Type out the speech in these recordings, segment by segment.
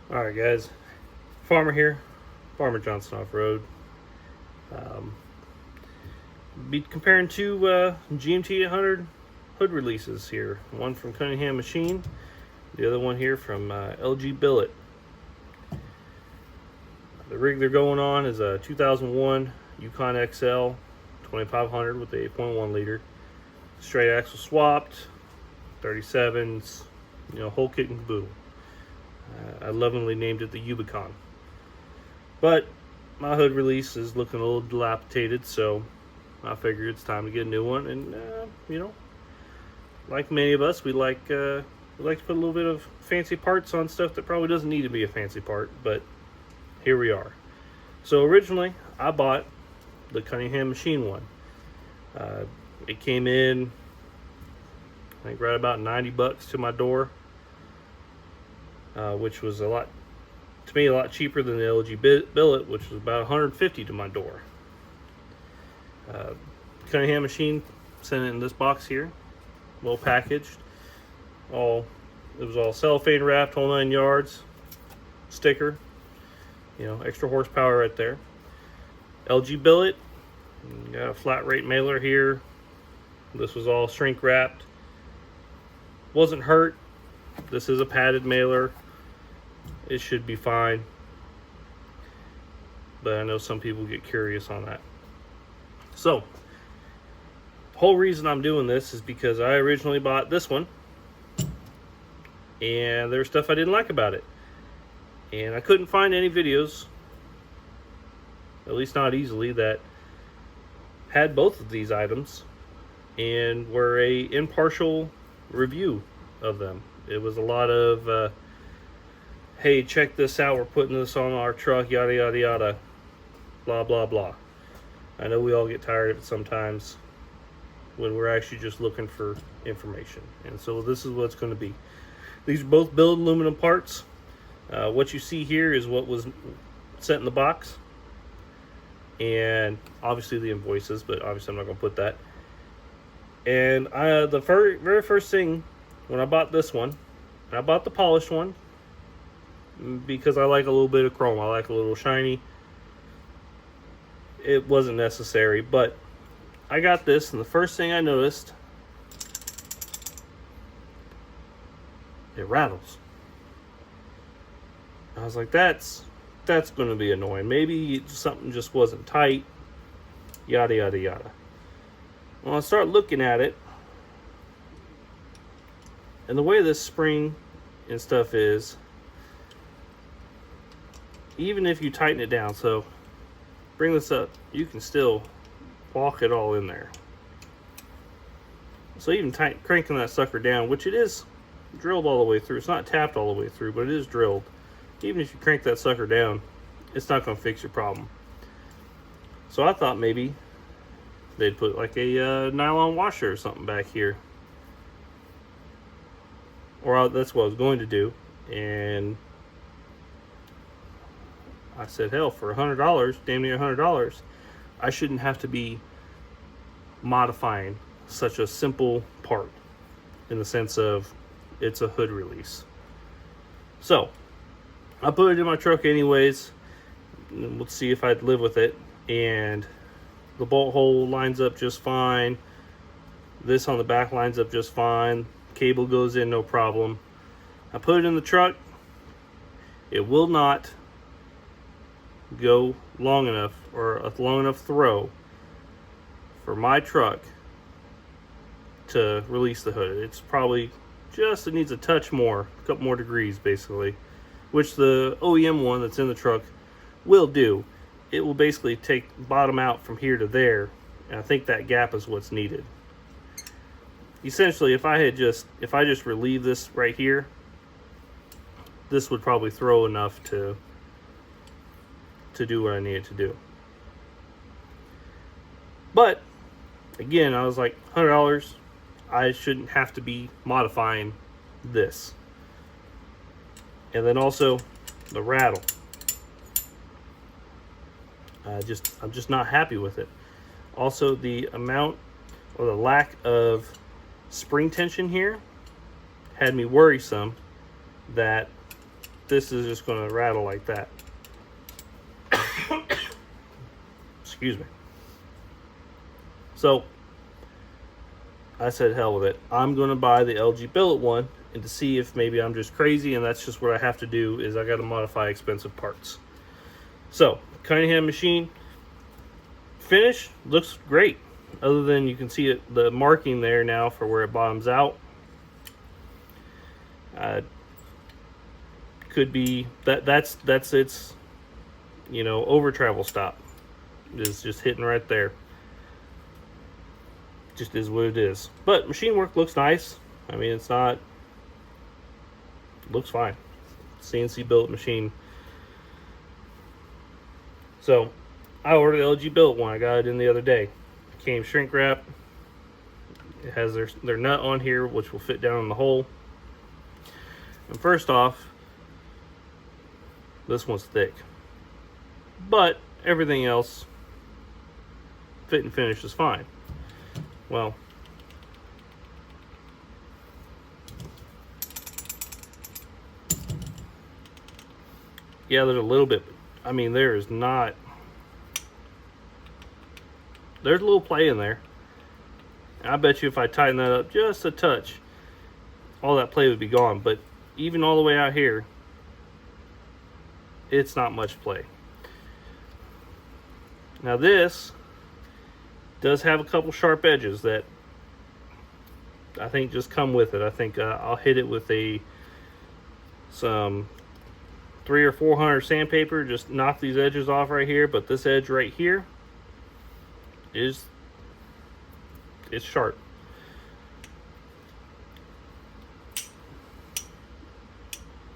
Alright guys, Farmer here, Farmer Johnson Off-Road. Um, be comparing two GMT800 hood releases here. One from Cunningham Machine, the other one here from LG Billet. The rig they're going on is a 2001 Yukon XL 2500 with the 8.1 liter. Straight axle swapped, 37s, whole kit and caboodle. I lovingly named it the Ubicon. But my hood release is looking a little dilapidated, so I figured it's time to get a new one. And like many of us, we like to put a little bit of fancy parts on stuff that probably doesn't need to be a fancy part. But here we are. So originally, I bought the Cunningham Machine one. It came in, I think, right about $90 to my door. Which was to me a lot cheaper than the LG Billet, which was about $150 to my door. Cunningham Machine sent it in this box here, well packaged. It was all cellophane wrapped, whole 9 yards. Sticker, extra horsepower right there. LG Billet, got a flat rate mailer here. This was all shrink wrapped. Wasn't hurt. This is a padded mailer. It should be fine, but I know some people get curious on that. So, the whole reason I'm doing this is because I originally bought this one, and there was stuff I didn't like about it. And I couldn't find any videos, at least not easily, that had both of these items and were a impartial review of them. It was a lot of hey, check this out, we're putting this on our truck, yada yada yada, blah blah blah. I know we all get tired of it sometimes when we're actually just looking for information. And so this is what it's going to be. These are both billet aluminum parts. What you see here is what was sent in the box, and obviously the invoices, but obviously I'm not going to put that. And the very first thing when I bought this one, I bought the polished one because I like a little bit of chrome. I like a little shiny. It wasn't necessary, but I got this, and the first thing I noticed, it rattles. I was like, that's going to be annoying. Maybe something just wasn't tight, yada yada yada. Well, I start looking at it, and the way this spring and stuff is, even if you tighten it down, so bring this up, you can still walk it all in there. So even cranking that sucker down, which it is drilled all the way through, it's not tapped all the way through, but it is drilled. Even if you crank that sucker down, it's not going to fix your problem. So I thought maybe they'd put like a nylon washer or something back here, or that's what I was going to do. And I said, hell, for $100, damn near $100, I shouldn't have to be modifying such a simple part, in the sense of it's a hood release. So I put it in my truck anyways. Let's see if I'd live with it. And the bolt hole lines up just fine. This on the back lines up just fine. Cable goes in, no problem. I put it in the truck. It will not go long enough, or a long enough throw for my truck to release the hood. It's probably it needs a touch more, a couple more degrees basically, which the OEM one that's in the truck will do. It will basically bottom out from here to there, and I think that gap is what's needed. Essentially, if I just relieve this right here, this would probably throw enough to do what I need it to do. But again, I was like, $100, I shouldn't have to be modifying this. And then also the rattle, I'm just not happy with it. Also, the amount or the lack of spring tension here had me worrisome that this is just going to rattle like that. Excuse me. So I said, hell with it. I'm going to buy the LG Billet one, and to see if maybe I'm just crazy and that's just what I have to do is I got to modify expensive parts. So Cunningham machine finish looks great, other than you can see it, the marking there now for where it bottoms out. Could be that's its, you know, over travel stop is just hitting right there. Just is what it is. But machine work looks nice. I mean, it's not, looks fine. CNC built machine. So I ordered the LG Billet one. I got it in the other day. Came shrink wrap. It has their nut on here, which will fit down in the hole. And first off, this one's thick, but everything else, fit and finish, is fine. Well, yeah, there's a little bit. I mean, there's a little play in there. I bet you if I tighten that up just a touch, all that play would be gone. But even all the way out here, it's not much play. Now this does have a couple sharp edges that I think just come with it. I think I'll hit it with some 300 or 400 sandpaper, just knock these edges off right here. But this edge right here it's sharp.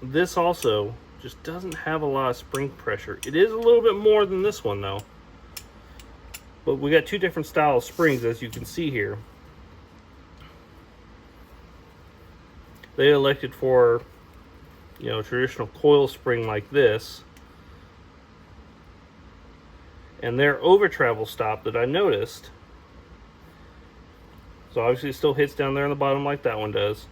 This also just doesn't have a lot of spring pressure. It is a little bit more than this one though. But we got two different style of springs, as you can see here. They elected for, you know, traditional coil spring like this. And their over travel stop that I noticed, so obviously it still hits down there on the bottom like that one does.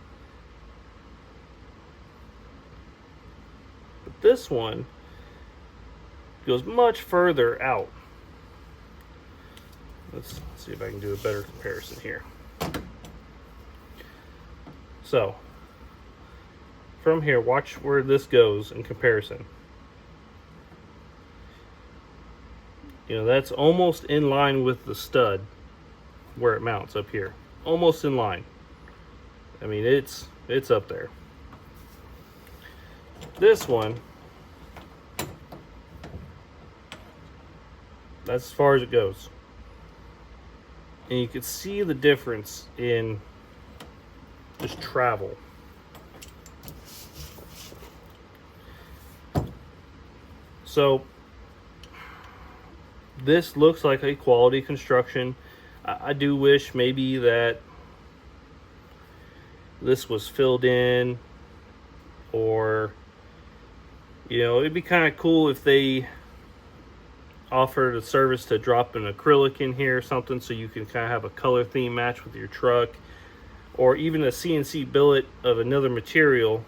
But this one goes much further out. Let's see if I can do a better comparison here. So from here, watch where this goes in comparison. You know, that's almost in line with the stud where it mounts up here. Almost in line. I mean, it's up there. This one, that's as far as it goes. And you can see the difference in just travel. So this looks like a quality construction. I do wish maybe that this was filled in, or, you know, it'd be kind of cool if they offered a service to drop an acrylic in here or something, so you can kind of have a color theme match with your truck, or even a CNC billet of another material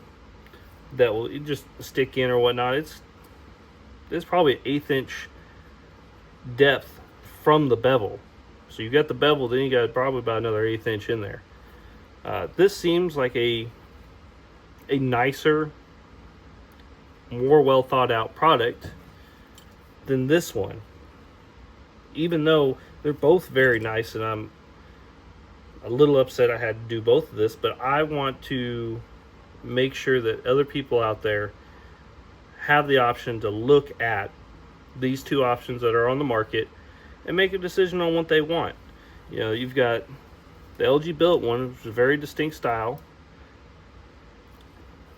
that will just stick in or whatnot. It's probably an 1/8 inch depth from the bevel. So you got the bevel, then you got probably about another 1/8 inch in there. This seems like a nicer, more well thought out product than this one. Even though they're both very nice, and I'm a little upset I had to do both of this, but I want to make sure that other people out there have the option to look at these two options that are on the market and make a decision on what they want. You know, you've got the LG Billet one, which is a very distinct style,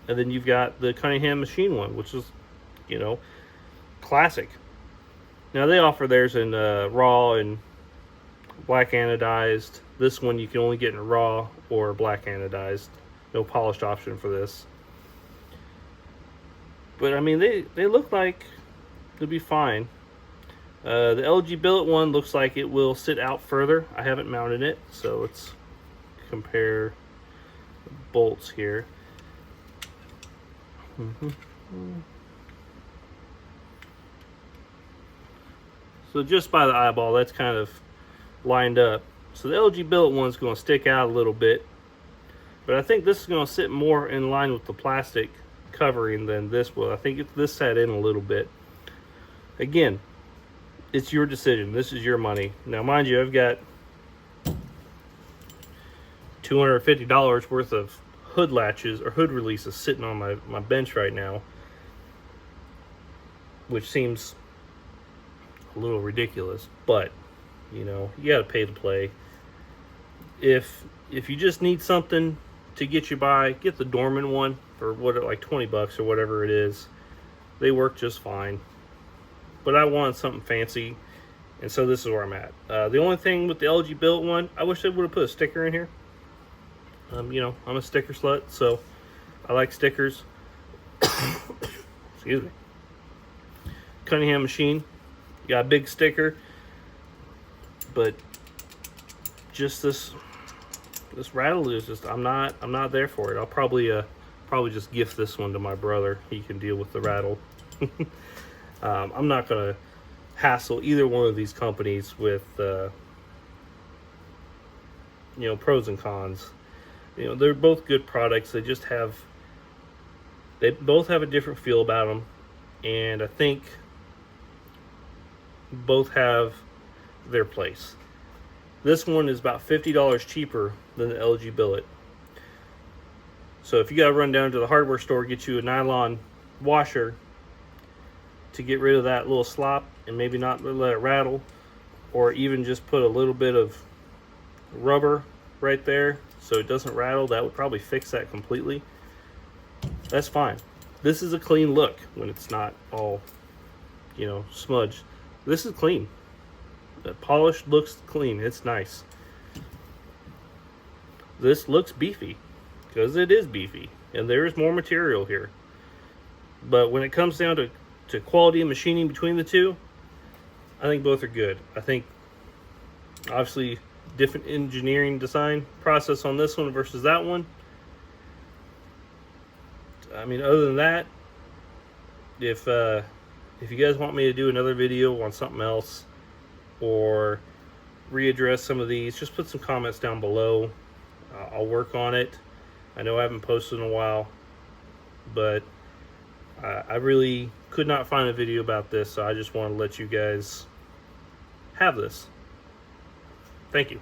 and then you've got the Cunningham machine one, which is, you know, classic. Now they offer theirs in raw and black anodized. This one you can only get in raw or black anodized. No polished option for this. But I mean, they look like it'll be fine. The LG Billet one looks like it will sit out further. I haven't mounted it, so let's compare the bolts here. So just by the eyeball, that's kind of lined up. So the LG Billet one's going to stick out a little bit, but I think this is going to sit more in line with the plastic covering than this will. I think this sat in a little bit. Again, it's your decision. This is your money. Now, mind you, I've got $250 worth of hood latches or hood releases sitting on my bench right now, which seems a little ridiculous, but you know, you gotta pay to play. If you just need something to get you by, get the Dorman one for what, like 20 bucks or whatever it is. They work just fine. But I wanted something fancy, and so this is where I'm at. The only thing with the LG Billet one, I wish they would have put a sticker in here. You know, I'm a sticker slut, so I like stickers. Excuse me. Cunningham machine, got a big sticker, but just this rattle is just, I'm not there for it. I'll probably just gift this one to my brother. He can deal with the rattle. I'm not gonna hassle either one of these companies with you know, pros and cons. You know, they're both good products. They both have a different feel about them, and I think both have their place. This one is about $50 cheaper than the LG Billet. So if you gotta run down to the hardware store, get you a nylon washer to get rid of that little slop and maybe not let it rattle, or even just put a little bit of rubber right there so it doesn't rattle, that would probably fix that completely. That's fine. This is a clean look when it's not all, you know, smudged. This is clean. The polished looks clean. It's nice. This looks beefy because it is beefy, and there is more material here. But when it comes down to quality of machining between the two, I think both are good. I think obviously different engineering design process on this one versus that one. I mean, other than that, if you guys want me to do another video on something else or readdress some of these, just put some comments down below. I'll work on it. I know I haven't posted in a while, but I really could not find a video about this, so I just want to let you guys have this. Thank you.